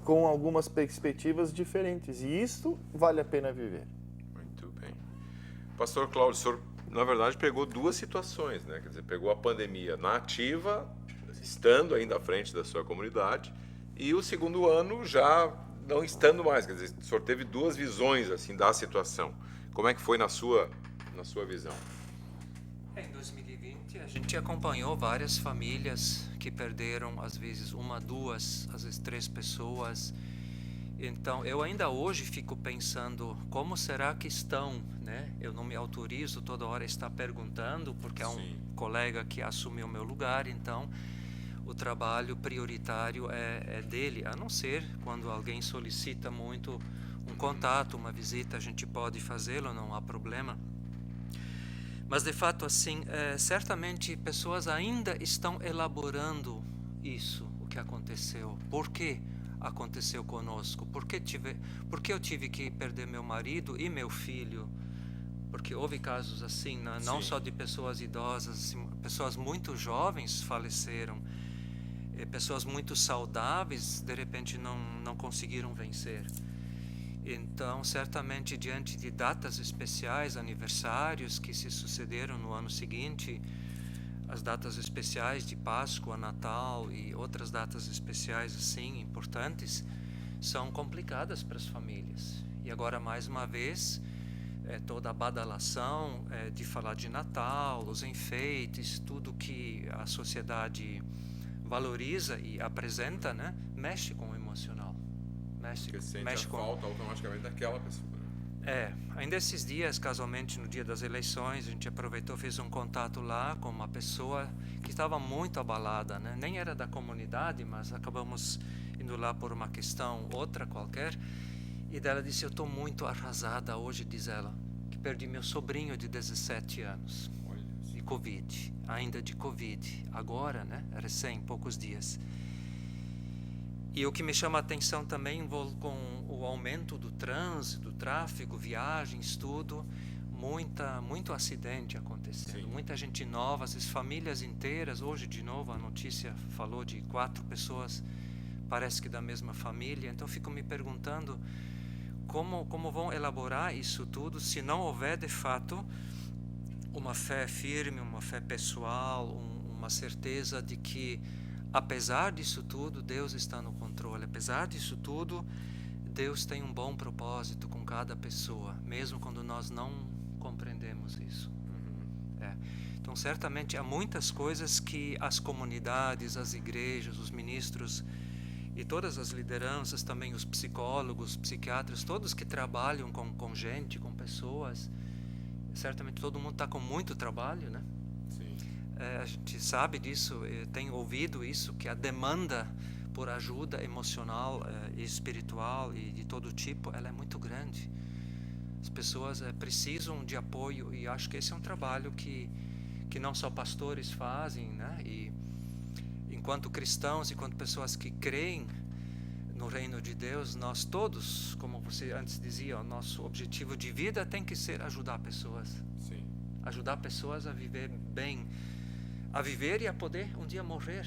com algumas perspectivas diferentes. E isto vale a pena viver. Muito bem. Pastor Cláudio, o senhor, na verdade, pegou duas situações, né? Quer dizer, pegou a pandemia na ativa, estando ainda à frente da sua comunidade, e o segundo ano já não estando mais. Quer dizer, o senhor teve duas visões assim da situação. Como é que foi na sua visão? Em 2020, a gente acompanhou várias famílias que perderam, às vezes, uma, duas, às vezes 3 pessoas. Então, eu ainda hoje fico pensando, como será que estão, né? Eu não me autorizo toda hora a estar perguntando, porque é um colega que assumiu o meu lugar, então o trabalho prioritário é dele, a não ser quando alguém solicita muito um contato, uma visita, a gente pode fazê-lo, não há problema. Mas, de fato, assim, certamente pessoas ainda estão elaborando isso, o que aconteceu. Por que aconteceu conosco? Por que eu tive que perder meu marido e meu filho? Porque houve casos assim, não só de pessoas idosas, pessoas muito jovens faleceram. Pessoas muito saudáveis, de repente, não conseguiram vencer. Então, certamente, diante de datas especiais, aniversários que se sucederam no ano seguinte, as datas especiais de Páscoa, Natal e outras datas especiais assim importantes, são complicadas para as famílias. E agora, mais uma vez, toda a badalação de falar de Natal, os enfeites, tudo que a sociedade valoriza e apresenta, né, mexe com o emocional. Porque sente a falta automaticamente daquela pessoa. Ainda esses dias, casualmente no dia das eleições, a gente aproveitou, fez um contato lá com uma pessoa que estava muito abalada, né? Nem era da comunidade, mas acabamos indo lá por uma questão outra qualquer, e dela disse: eu estou muito arrasada hoje, diz ela, que perdi meu sobrinho de 17 anos, de Covid, ainda de Covid, agora, né? Recém, poucos dias. E o que me chama a atenção também com o aumento do trânsito, do tráfego, viagens, tudo, muito acidente acontecendo, muita gente nova, às vezes famílias inteiras. Hoje, de novo, a notícia falou de 4 pessoas, parece que da mesma família. Então, fico me perguntando como vão elaborar isso tudo se não houver, de fato, uma fé firme, uma fé pessoal, uma certeza de que, apesar disso tudo, Deus está no controle. Apesar disso tudo, Deus tem um bom propósito com cada pessoa, mesmo quando nós não compreendemos isso. Então, certamente, há muitas coisas que as comunidades, as igrejas, os ministros e todas as lideranças, também os psicólogos, psiquiatras, todos que trabalham com gente, com pessoas, certamente todo mundo está com muito trabalho, né? A gente sabe disso, tem ouvido isso, que a demanda por ajuda emocional e espiritual e de todo tipo, ela é muito grande. As pessoas precisam de apoio, e acho que esse é um trabalho que não só pastores fazem, né? E enquanto cristãos, enquanto pessoas que creem no reino de Deus, nós todos, como você antes dizia, o nosso objetivo de vida tem que ser ajudar pessoas. Ajudar pessoas a viver bem, a viver e a poder um dia morrer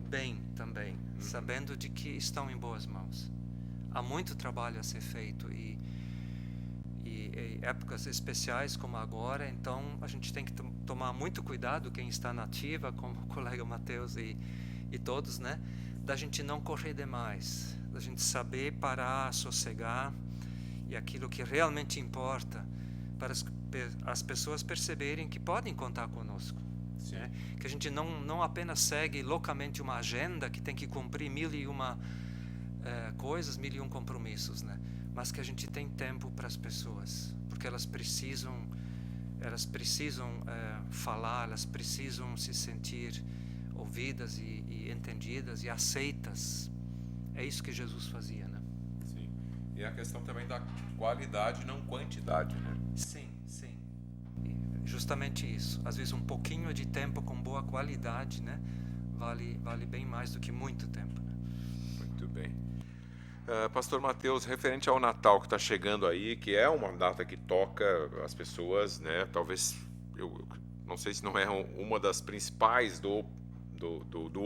bem também, sabendo de que estão em boas mãos. Há muito trabalho a ser feito e épocas especiais como agora, então a gente tem que tomar muito cuidado, quem está na ativa, como o colega Mateus e todos, né, da gente não correr demais, da gente saber parar, sossegar, e aquilo que realmente importa, para as pessoas perceberem que podem contar conosco. Né? Que a gente não apenas segue loucamente uma agenda que tem que cumprir 1001 coisas, 1001 compromissos, né? Mas que a gente tem tempo para as pessoas, porque elas precisam elas precisam falar, elas precisam se sentir ouvidas e entendidas e aceitas. É isso que Jesus fazia, né? Sim. E a questão também da qualidade, não quantidade, né? Sim, sim. E justamente isso. Às vezes um pouquinho de tempo com boa qualidade, né? Vale bem mais do que muito tempo, né? Muito bem. Pastor Mateus, referente ao Natal que está chegando aí, que é uma data que toca as pessoas, né? Talvez, eu não sei se não é uma das principais do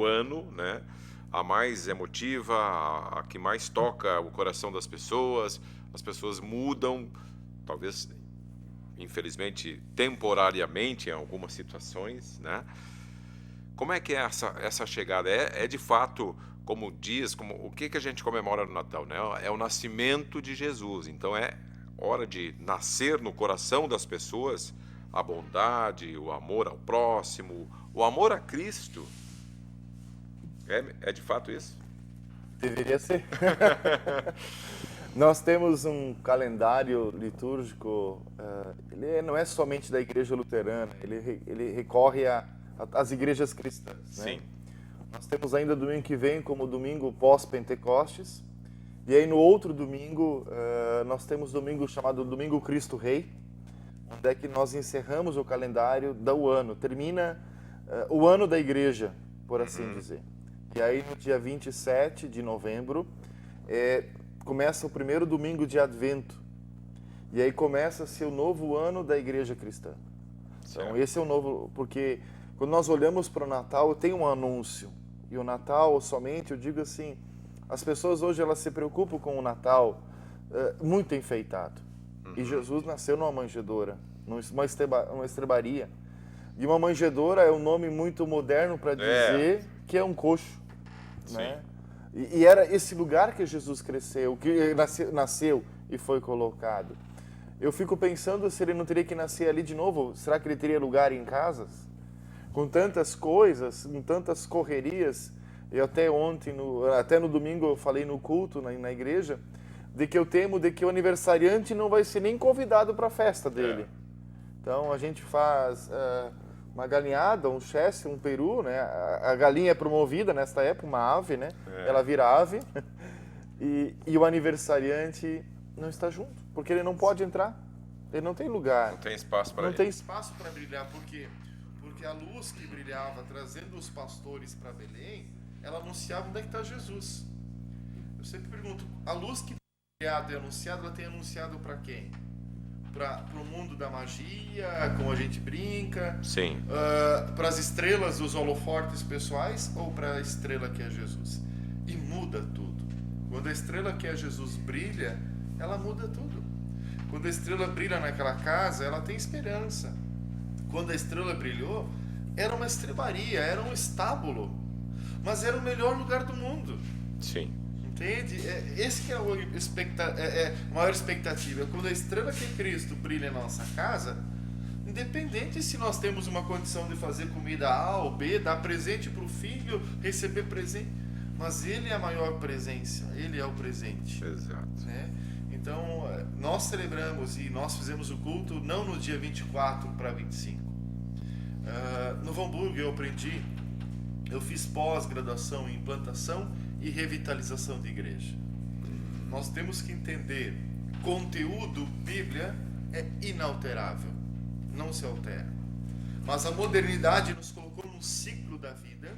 ano, né? A mais emotiva, a que mais toca o coração das pessoas. As pessoas mudam, talvez, infelizmente, temporariamente em algumas situações, né? Como é que é essa chegada? É de fato, como diz, o que a gente comemora no Natal, né? É o nascimento de Jesus. Então é hora de nascer no coração das pessoas a bondade, o amor ao próximo, o amor a Cristo. É de fato isso? Deveria ser. Nós temos um calendário litúrgico, ele não é somente da Igreja Luterana, ele recorre às igrejas cristãs. Sim. Né? Nós temos ainda domingo que vem como domingo pós-Pentecostes, e aí no outro domingo nós temos domingo chamado Domingo Cristo Rei, onde é que nós encerramos o calendário do ano, termina o ano da igreja, por assim dizer. E aí no dia 27 de novembro começa o primeiro domingo de Advento, e aí começa-se o novo ano da igreja cristã. Então esse é o novo, porque quando nós olhamos para o Natal tem um anúncio, e o Natal somente, eu digo assim, as pessoas hoje elas se preocupam com o Natal muito enfeitado. E Jesus nasceu numa manjedoura, numa estrebaria. E uma manjedoura é um nome muito moderno para dizer que é um coxo. Né? E era esse lugar que Jesus cresceu, que nasceu e foi colocado. Eu fico pensando se ele não teria que nascer ali de novo. Será que ele teria lugar em casas? Com tantas coisas, com tantas correrias. Eu até ontem, até no domingo, eu falei no culto na igreja, de que eu temo de que o aniversariante não vai ser nem convidado para a festa dele. Então a gente faz uma galinhada, um chesse, um peru, né? A galinha é promovida nesta época, uma ave, né? Ela vira ave. E o aniversariante não está junto, porque ele não pode entrar. Ele não tem lugar. Não tem espaço para ele. Não tem espaço para brilhar, por quê? Porque a luz que brilhava trazendo os pastores para Belém, ela anunciava onde é que está Jesus. Eu sempre pergunto, a luz que brilhava e anunciada, ela tem anunciado para quem? Para o mundo da magia, como a gente brinca? Sim. Para as estrelas, os holofortes pessoais, ou para a estrela que é Jesus? E muda tudo. Quando a estrela que é Jesus brilha, ela muda tudo. Quando a estrela brilha naquela casa, ela tem esperança. Quando a estrela brilhou, era uma estrebaria, era um estábulo, mas era o melhor lugar do mundo. Sim. Entende? Esse que é a maior expectativa. Quando a estrela que é Cristo brilha na nossa casa, independente se nós temos uma condição de fazer comida A ou B, dar presente para o filho, receber presente, mas ele é a maior presença, ele é o presente. Exato. Né? Então, nós celebramos e nós fizemos o culto não no dia 24 para 25. No Novo Hamburgo eu fiz pós-graduação em implantação e revitalização de igreja. Nós temos que entender, conteúdo Bíblia é inalterável, não se altera. Mas a modernidade nos colocou num ciclo da vida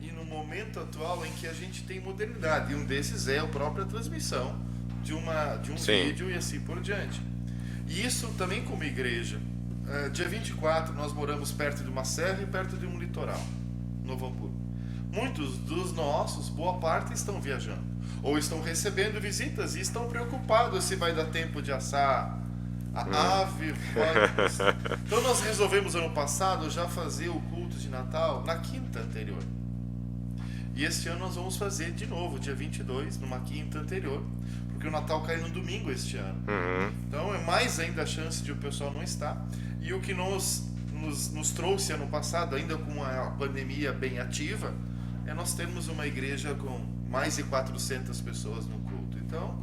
e no momento atual em que a gente tem modernidade, e um desses é a própria transmissão de um vídeo e assim por diante. E isso também como igreja. Dia 24 nós moramos perto de uma serra e perto de um litoral, Novo Hamburgo. Muitos dos nossos, boa parte, estão viajando ou estão recebendo visitas e estão preocupados se vai dar tempo de assar a ave. Então nós resolvemos ano passado já fazer o culto de Natal na quinta anterior. E este ano nós vamos fazer de novo, dia 22, numa quinta anterior, porque o Natal cai no domingo este ano. Então é mais ainda a chance de o pessoal não estar. E o que nos trouxe ano passado, ainda com a pandemia bem ativa, é nós termos uma igreja com mais de 400 pessoas no culto. Então,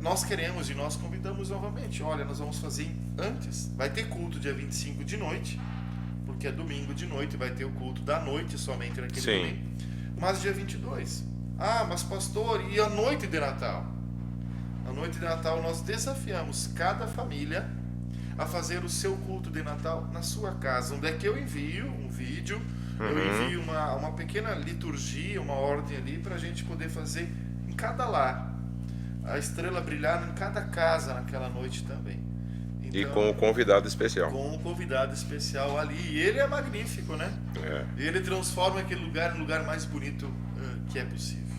nós queremos e nós convidamos novamente. Olha, nós vamos fazer antes. Vai ter culto dia 25 de noite, porque é domingo de noite, vai ter o culto da noite somente naquele domingo. Mas dia 22. Ah, mas pastor, e a noite de Natal? A noite de Natal nós desafiamos cada família a fazer o seu culto de Natal na sua casa. Onde é que eu envio um vídeo, eu envio uma pequena liturgia, uma ordem ali para a gente poder fazer em cada lar. A estrela brilhar em cada casa naquela noite também. Então, e com o convidado especial. Com o convidado especial ali. E ele é magnífico, né? Ele transforma aquele lugar em um lugar mais bonito que é possível.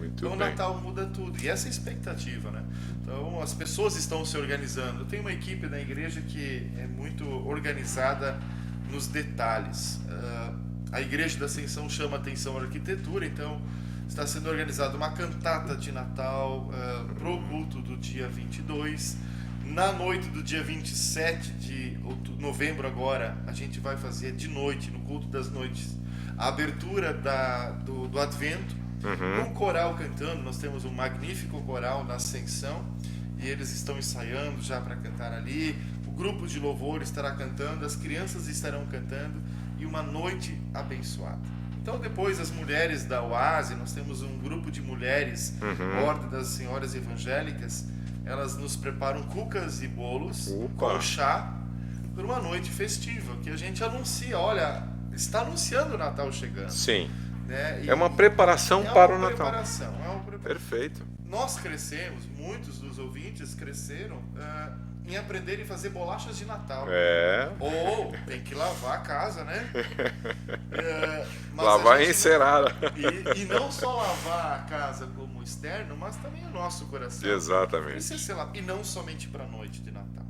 Então o Natal muda tudo. E essa é a expectativa, né? Então as pessoas estão se organizando. Tem uma equipe da igreja que é muito organizada nos detalhes. A Igreja da Ascensão chama atenção à arquitetura, então está sendo organizada uma cantata de Natal para o culto do dia 22. Na noite do dia 27 de novembro agora, a gente vai fazer de noite, no culto das noites, a abertura do Advento, um coral cantando. Nós temos um magnífico coral na Ascensão, e eles estão ensaiando já para cantar ali. O grupo de louvor estará cantando, as crianças estarão cantando, e uma noite abençoada. Então depois as mulheres da Oase, nós temos um grupo de mulheres, Ordem das Senhoras Evangélicas, elas nos preparam cucas e bolos com chá para uma noite festiva, que a gente anuncia, olha, está anunciando o Natal chegando. Sim. Né? É uma preparação para o Natal. É uma preparação. Perfeito. Nós crescemos, muitos dos ouvintes cresceram em aprender a fazer bolachas de Natal. Ou tem que lavar a casa, né? Lavar e encerar. E não só lavar a casa como externo, mas também o nosso coração. Exatamente. Precisa ser lavado. E não somente para a noite de Natal.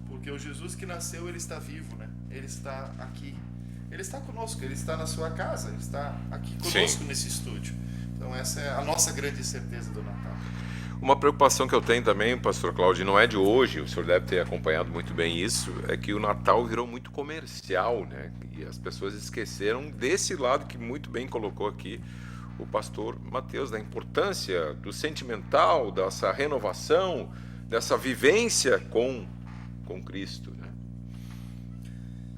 Porque o Jesus que nasceu, ele está vivo, né? Ele está aqui. Ele está conosco, ele está na sua casa, ele está aqui conosco nesse estúdio. Então essa é a nossa grande certeza do Natal. Uma preocupação que eu tenho também, pastor Cláudio, não é de hoje, o senhor deve ter acompanhado muito bem isso, é que o Natal virou muito comercial, né? E as pessoas esqueceram desse lado que muito bem colocou aqui o pastor Mateus, da importância do sentimental, dessa renovação, dessa vivência com Cristo, né?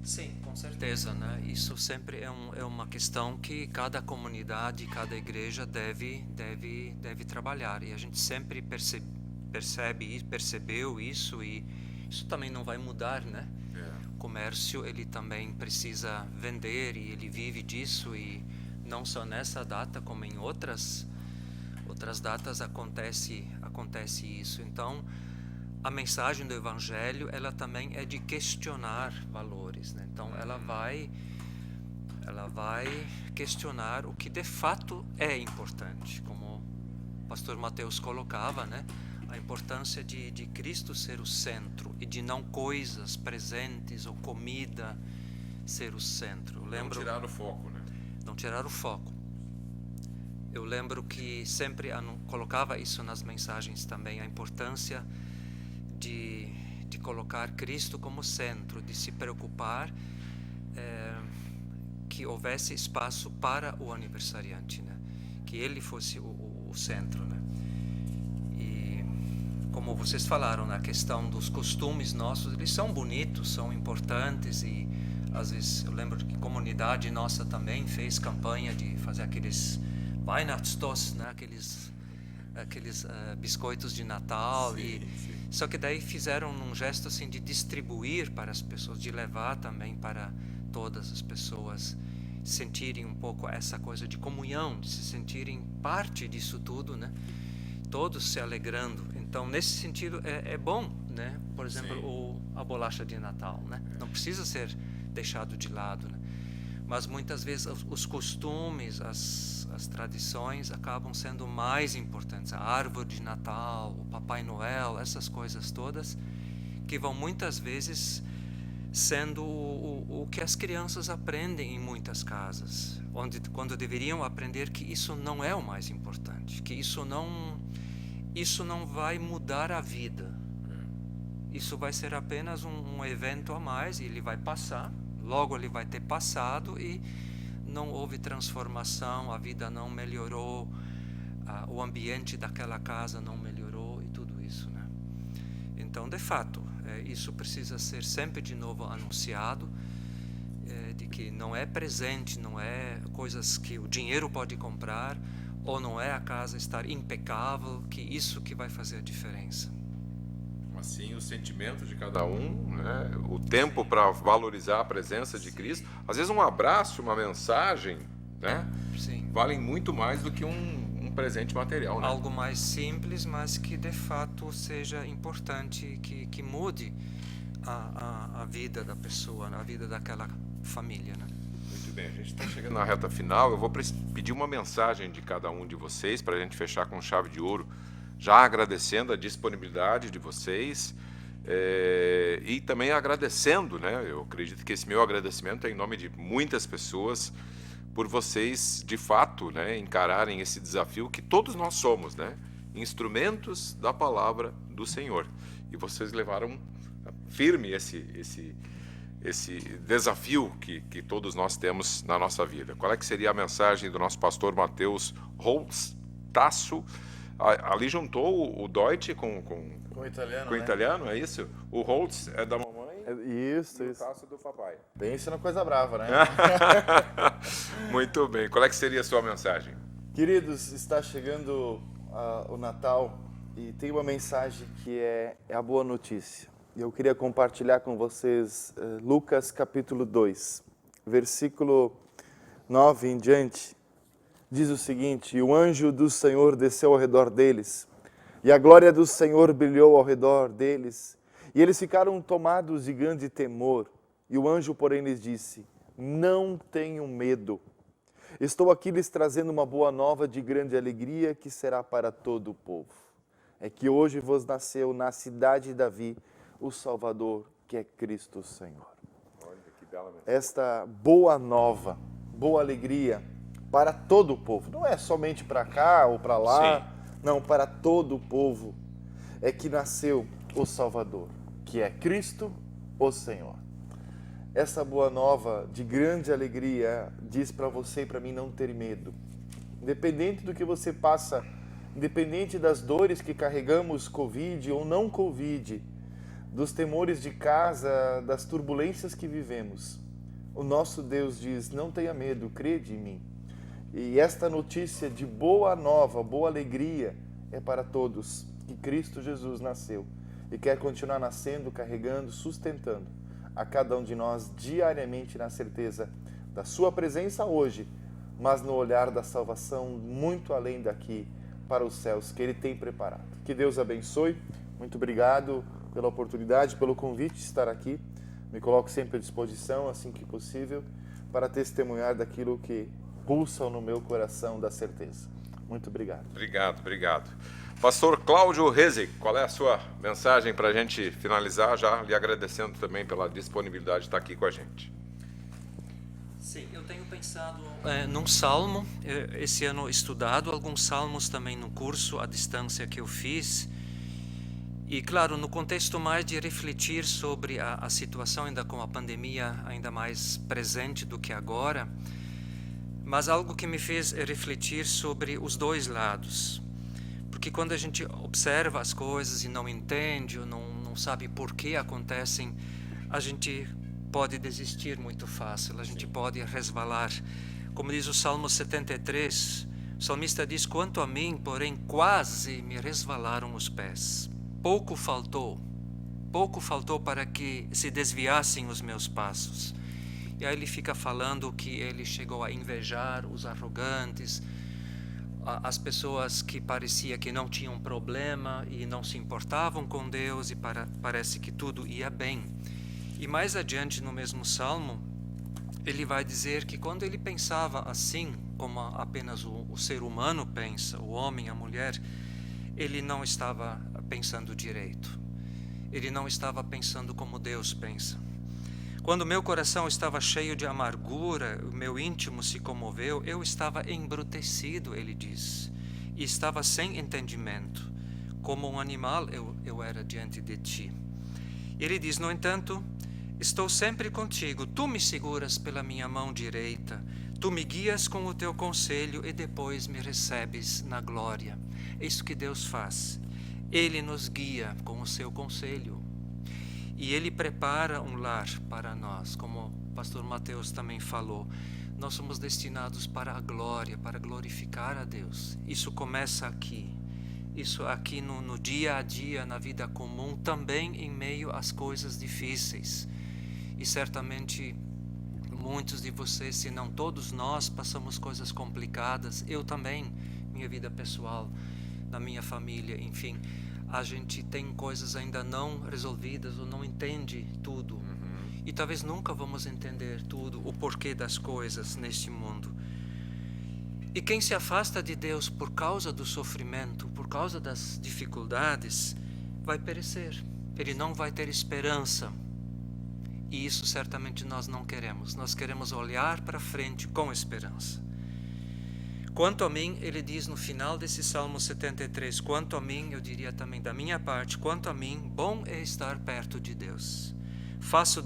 Sim, com certeza, né? Isso sempre é uma questão que cada comunidade, cada igreja deve trabalhar, e a gente sempre percebeu isso, e isso também não vai mudar, né? O comércio, ele também precisa vender, e ele vive disso, e não só nessa data como em outras datas acontece isso. Então a mensagem do Evangelho, ela também é de questionar valores, né? Então ela vai questionar o que de fato é importante, como o pastor Mateus colocava, né? A importância de Cristo ser o centro, e de não coisas, presentes ou comida ser o centro. Não tirar o foco, né? Não tirar o foco. Eu lembro que sempre colocava isso nas mensagens também, a importância de colocar Cristo como centro, de se preocupar que houvesse espaço para o aniversariante, né? Que ele fosse o centro, né? E como vocês falaram, na questão dos costumes nossos, eles são bonitos, são importantes, e às vezes eu lembro que a comunidade nossa também fez campanha de fazer aqueles Weihnachtstoast, né? Aqueles biscoitos de Natal. Só que daí fizeram um gesto assim de distribuir para as pessoas, de levar também para todas as pessoas sentirem um pouco essa coisa de comunhão, de se sentirem parte disso tudo, né? Todos se alegrando. Então nesse sentido é bom, né? Por exemplo, a bolacha de Natal, né? Não precisa ser deixado de lado, né? Mas muitas vezes os costumes, as tradições acabam sendo mais importantes. A árvore de Natal, o Papai Noel, essas coisas todas, que vão muitas vezes sendo o que as crianças aprendem em muitas casas, quando deveriam aprender que isso não é o mais importante, que isso não vai mudar a vida. Isso vai ser apenas um evento a mais, e ele vai passar. Logo ele vai ter passado e não houve transformação, a vida não melhorou, o ambiente daquela casa não melhorou. Então, de fato, isso precisa ser sempre de novo anunciado, de que não é presente, não é coisas que o dinheiro pode comprar, ou não é a casa estar impecável, que isso que vai fazer a diferença. Assim, o sentimento de cada um, né? O tempo para valorizar a presença de Cristo. Às vezes um abraço, uma mensagem, né? Sim. Valem muito mais do que um presente material, né? Algo mais simples, mas que de fato seja importante, que mude a vida da pessoa, a vida daquela família, né? Muito bem, a gente está chegando na reta final. Eu vou pedir uma mensagem de cada um de vocês para a gente fechar com chave de ouro, já agradecendo a disponibilidade de vocês e também agradecendo, né? Eu acredito que esse meu agradecimento é em nome de muitas pessoas, por vocês, de fato, né, encararem esse desafio que todos nós somos, né? Instrumentos da palavra do Senhor. E vocês levaram firme esse desafio que todos nós temos na nossa vida. Qual é que seria a mensagem do nosso pastor Mateus Holtz Tasso? Ali juntou o Deutsch com o italiano, com o italiano, é isso? O Holtz é da mamãe Isso, e isso. o Tasso do papai. Pense na coisa brava, né? Muito bem. Qual é que seria a sua mensagem? Queridos, está chegando o Natal e tem uma mensagem que é a boa notícia. Eu queria compartilhar com vocês Lucas capítulo 2, versículo 9 em diante. Diz o seguinte: e o anjo do Senhor desceu ao redor deles, e a glória do Senhor brilhou ao redor deles, e eles ficaram tomados de grande temor. E o anjo, porém, lhes disse: não tenham medo. Estou aqui lhes trazendo uma boa nova de grande alegria, que será para todo o povo. É que hoje vos nasceu na cidade de Davi o Salvador, que é Cristo o Senhor. Olha, que bela mensagem. Esta boa nova, boa alegria para todo o povo. Não é somente para cá ou para lá. Sim. Não, para todo o povo é que nasceu o Salvador, que é Cristo o Senhor. Essa boa nova de grande alegria diz para você e para mim não ter medo. Independente do que você passa, independente das dores que carregamos, Covid ou não Covid, dos temores de casa, das turbulências que vivemos, o nosso Deus diz: não tenha medo, crede em mim. E esta notícia de boa nova, boa alegria é para todos, que Cristo Jesus nasceu e quer continuar nascendo, carregando, sustentando a cada um de nós diariamente na certeza da sua presença hoje, mas no olhar da salvação muito além daqui para os céus que Ele tem preparado. Que Deus abençoe. Muito obrigado pela oportunidade, pelo convite de estar aqui. Me coloco sempre à disposição, assim que possível, para testemunhar daquilo que pulsa no meu coração da certeza. Muito obrigado. Obrigado. Pastor Cláudio Rezig, qual é a sua mensagem para a gente finalizar, já lhe agradecendo também pela disponibilidade de estar aqui com a gente? Sim, eu tenho pensado num salmo, esse ano estudado alguns salmos também no curso à distância que eu fiz. E claro, no contexto mais de refletir sobre a situação ainda com a pandemia ainda mais presente do que agora, mas algo que me fez refletir sobre os dois lados. Porque quando a gente observa as coisas e não entende ou não sabe por que acontecem, a gente pode desistir muito fácil, a gente pode resvalar. Como diz o Salmo 73, o salmista diz: quanto a mim, porém, quase me resvalaram os pés. Pouco faltou para que se desviassem os meus passos. E aí ele fica falando que ele chegou a invejar os arrogantes, as pessoas que parecia que não tinham problema e não se importavam com Deus e parece que tudo ia bem. E mais adiante no mesmo salmo, ele vai dizer que quando ele pensava assim, como apenas o ser humano pensa, o homem, a mulher, ele não estava pensando direito. Ele não estava pensando como Deus pensa. Quando meu coração estava cheio de amargura, o meu íntimo se comoveu, eu estava embrutecido, ele diz, e estava sem entendimento. Como um animal eu era diante de ti. Ele diz, no entanto, estou sempre contigo, tu me seguras pela minha mão direita, tu me guias com o teu conselho e depois me recebes na glória. É isso que Deus faz. Ele nos guia com o seu conselho. E Ele prepara um lar para nós, como o pastor Mateus também falou. Nós somos destinados para a glória, para glorificar a Deus. Isso começa aqui. Isso aqui no dia a dia, na vida comum, também em meio às coisas difíceis. E certamente muitos de vocês, se não todos nós, passamos coisas complicadas. Eu também, minha vida pessoal, na minha família, enfim. A gente tem coisas ainda não resolvidas ou não entende tudo. E talvez nunca vamos entender tudo, o porquê das coisas neste mundo. E quem se afasta de Deus por causa do sofrimento, por causa das dificuldades, vai perecer. Ele não vai ter esperança. E isso certamente nós não queremos. Nós queremos olhar para frente com esperança. Quanto a mim, ele diz no final desse Salmo 73, quanto a mim, eu diria também da minha parte, quanto a mim, bom é estar perto de Deus. Faço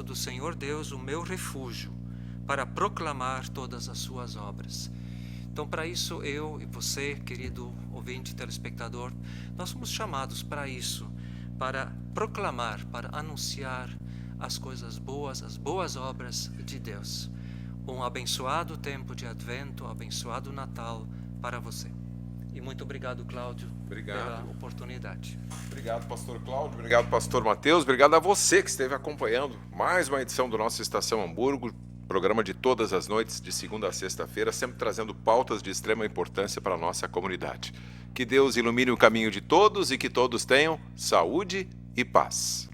do Senhor Deus o meu refúgio, para proclamar todas as suas obras. Então, para isso, eu e você, querido ouvinte, telespectador, nós somos chamados para isso, para proclamar, para anunciar as coisas boas, as boas obras de Deus. Um abençoado tempo de Advento, um abençoado Natal para você. E muito obrigado, Cláudio, pela oportunidade. Obrigado, pastor Cláudio. Obrigado, pastor Mateus. Obrigado a você que esteve acompanhando mais uma edição do nosso Estação Hamburgo, programa de todas as noites, de segunda a sexta-feira, sempre trazendo pautas de extrema importância para a nossa comunidade. Que Deus ilumine o caminho de todos e que todos tenham saúde e paz.